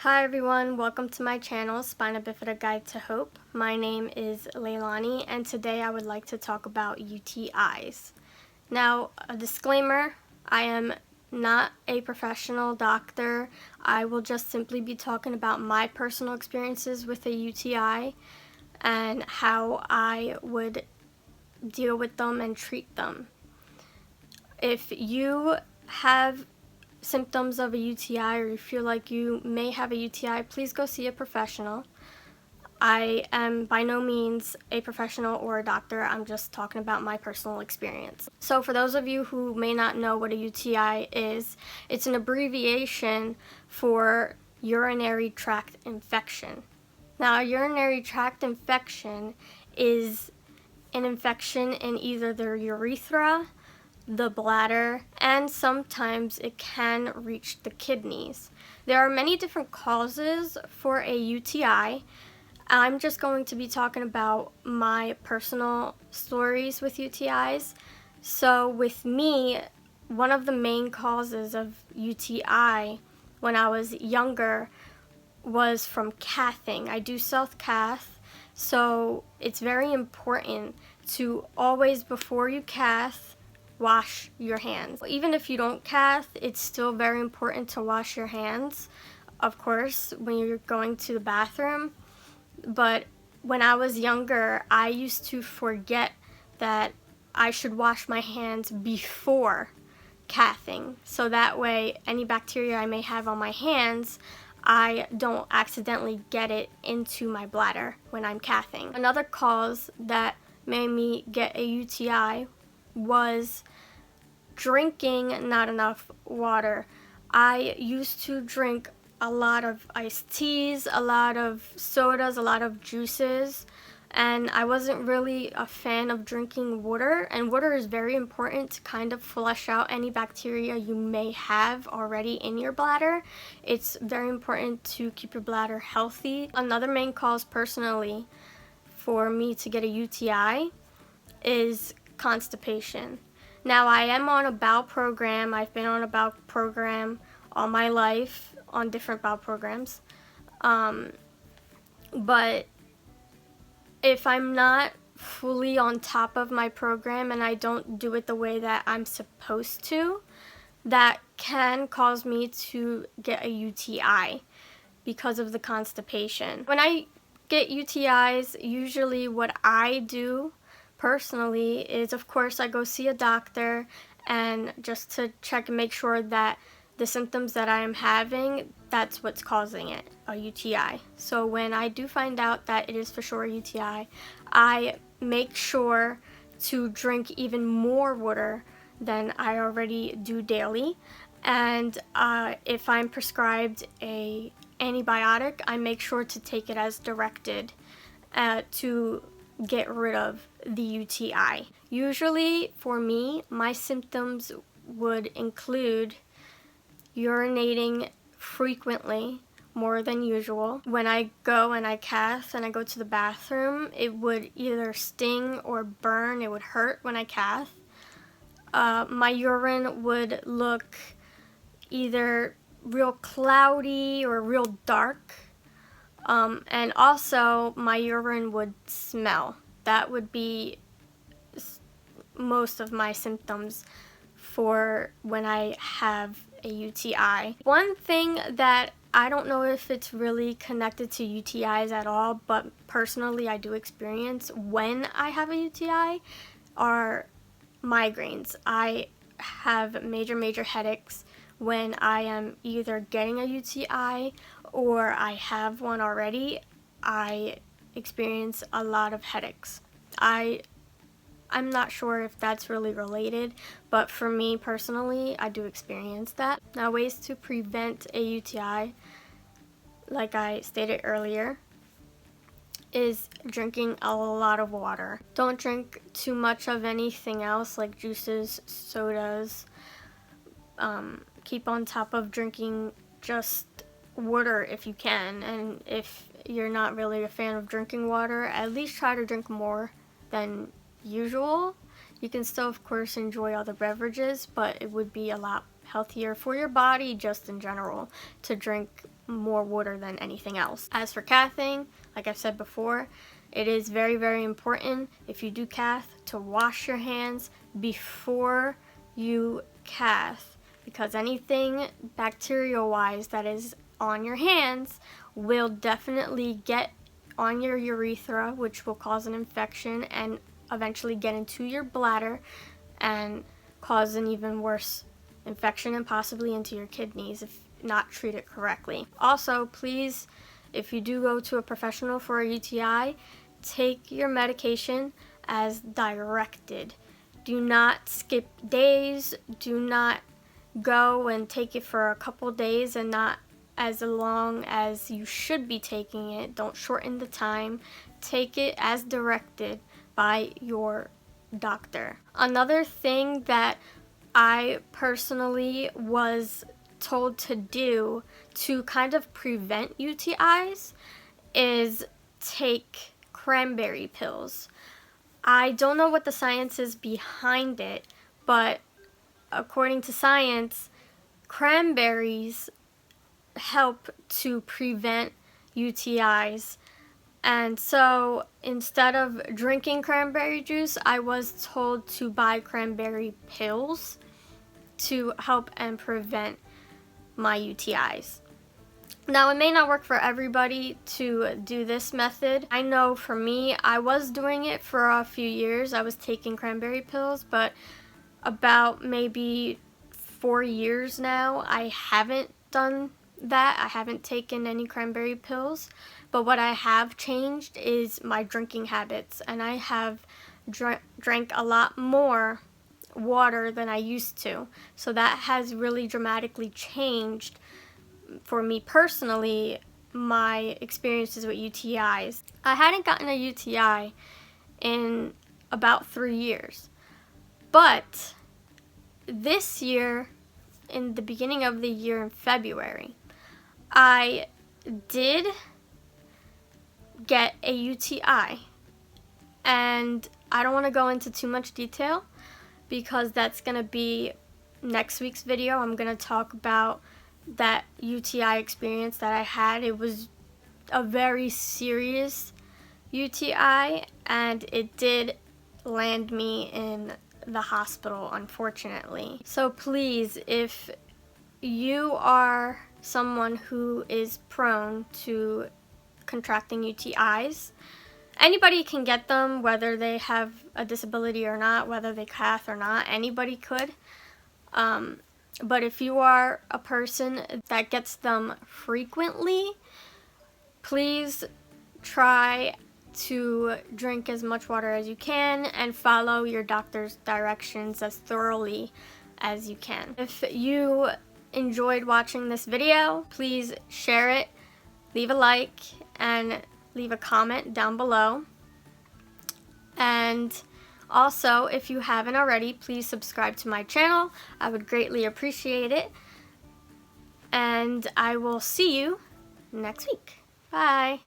Hi everyone, welcome to my channel, Spinabifidaguidetohope. My name is Leilani and today I would like to talk about UTIs. Now, a disclaimer, I am not a professional doctor. I will just simply be talking about my personal experiences with a UTI and how I would deal with them and treat them. If you have symptoms of a UTI or you feel like you may have a UTI, please go see a professional. I am by no means a professional or a doctor. I'm just talking about my personal experience. So for those of you who may not know what a UTI is, it's an abbreviation for urinary tract infection. Now, a urinary tract infection is an infection in either the urethra, the bladder, and sometimes it can reach the kidneys. There are many different causes for a UTI. I'm just going to be talking about my personal stories with UTIs. So with me, one of the main causes of UTI when I was younger was from cathing. I do self-cath, so it's very important to always, before you cath, wash your hands. Even if you don't cath, it's still very important to wash your hands, of course, when you're going to the bathroom. But when I was younger, I used to forget that I should wash my hands before cathing, so that way any bacteria I may have on my hands, I don't accidentally get it into my bladder when I'm cathing. Another cause that made me get a UTI was drinking not enough water. I used to drink a lot of iced teas, a lot of sodas, a lot of juices, and I wasn't really a fan of drinking water, and water is very important to kind of flush out any bacteria you may have already in your bladder. It's very important to keep your bladder healthy. Another main cause personally for me to get a UTI is constipation. Now, I am on a bowel program. I've been on a bowel program all my life, on different bowel programs. But if I'm not fully on top of my program and I don't do it the way that I'm supposed to, that can cause me to get a UTI because of the constipation. When I get UTIs, usually what I do personally is, of course, I go see a doctor and just to check and make sure that the symptoms that I am having, that's what's causing it, a UTI. So when I do find out that it is for sure a UTI, I make sure to drink even more water than I already do daily. And if I'm prescribed a antibiotic, I make sure to take it as directed to get rid of the UTI. Usually for me, my symptoms would include urinating frequently, more than usual. When I go and I cath and I go to the bathroom, it would either sting or burn. It would hurt when I cath. My urine would look either real cloudy or real dark. And also my urine would smell. That would be most of my symptoms for when I have a UTI. One thing that I don't know if it's really connected to UTIs at all, but personally I do experience when I have a UTI, are migraines. I have major headaches when I am either getting a UTI or I have one already. I experience a lot of headaches. I'm not sure if that's really related, but for me personally, I do experience that. Now, ways to prevent a UTI, like I stated earlier, is drinking a lot of water. Don't drink too much of anything else like juices, sodas. Keep on top of drinking just water if you can, and if you're not really a fan of drinking water, at least try to drink more than usual. You can still, of course, enjoy other beverages, but it would be a lot healthier for your body just in general to drink more water than anything else. As for cathing, like I've said before, it is very, very important if you do cath to wash your hands before you cath, because anything bacterial-wise that is on your hands will definitely get on your urethra, which will cause an infection and eventually get into your bladder and cause an even worse infection and possibly into your kidneys if not treated correctly. Also, please, if you do go to a professional for a UTI, take your medication as directed. Do not skip days. Do not go and take it for a couple days and not as long as you should be taking it. Don't shorten the time. Take it as directed by your doctor. Another thing that I personally was told to do to kind of prevent UTIs is take cranberry pills. I don't know what the science is behind it, but according to science, cranberries help to prevent UTIs. And so instead of drinking cranberry juice, I was told to buy cranberry pills to help and prevent my UTIs. Now, it may not work for everybody to do this method. I know for me, I was doing it for a few years. I was taking cranberry pills, but about maybe 4 years now, I haven't done that. I haven't taken any cranberry pills, but what I have changed is my drinking habits, and I have drank a lot more water than I used to. So that has really dramatically changed, for me personally, my experiences with UTIs. I hadn't gotten a UTI in about 3 years, but this year, in the beginning of the year in February, I did get a UTI, and I don't want to go into too much detail because that's going to be next week's video. I'm going to talk about that UTI experience that I had. It was a very serious UTI, and it did land me in the hospital, unfortunately. So please, if you are someone who is prone to contracting UTIs, anybody can get them, whether they have a disability or not, whether they cath or not, anybody could. But if you are a person that gets them frequently, please try to drink as much water as you can and follow your doctor's directions as thoroughly as you can. If you enjoyed watching this video, please share it, leave a like, and leave a comment down below. And also, if you haven't already, please subscribe to my channel. I would greatly appreciate it. And I will see you next week. Bye.